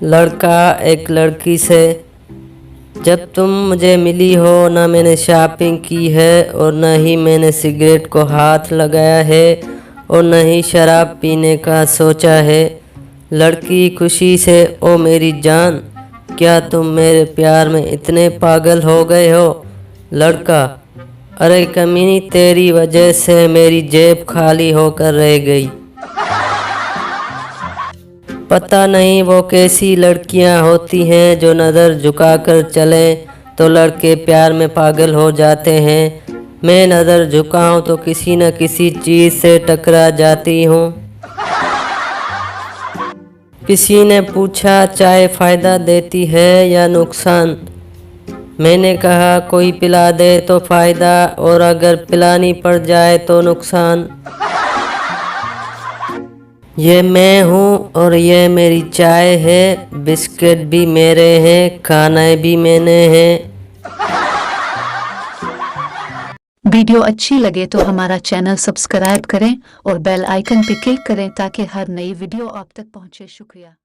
लड़का एक लड़की से, जब तुम मुझे मिली हो ना मैंने शॉपिंग की है और न ही मैंने सिगरेट को हाथ लगाया है और न ही शराब पीने का सोचा है। लड़की खुशी से, ओ मेरी जान, क्या तुम मेरे प्यार में इतने पागल हो गए हो? लड़का, अरे कमीनी, तेरी वजह से मेरी जेब खाली होकर रह गई। पता नहीं वो कैसी लड़कियां होती हैं जो नज़र झुकाकर चले तो लड़के प्यार में पागल हो जाते हैं। मैं नज़र झुकाऊं तो किसी न किसी चीज़ से टकरा जाती हूँ। किसी ने पूछा, चाय फ़ायदा देती है या नुकसान? मैंने कहा, कोई पिला दे तो फ़ायदा और अगर पिलानी पड़ जाए तो नुकसान। ये मैं हूँ और ये मेरी चाय है, बिस्किट भी मेरे हैं, खाना भी मैंने है। वीडियो अच्छी लगे तो हमारा चैनल सब्सक्राइब करें और बेल आइकन पे क्लिक करें ताकि हर नई वीडियो आप तक पहुंचे। शुक्रिया।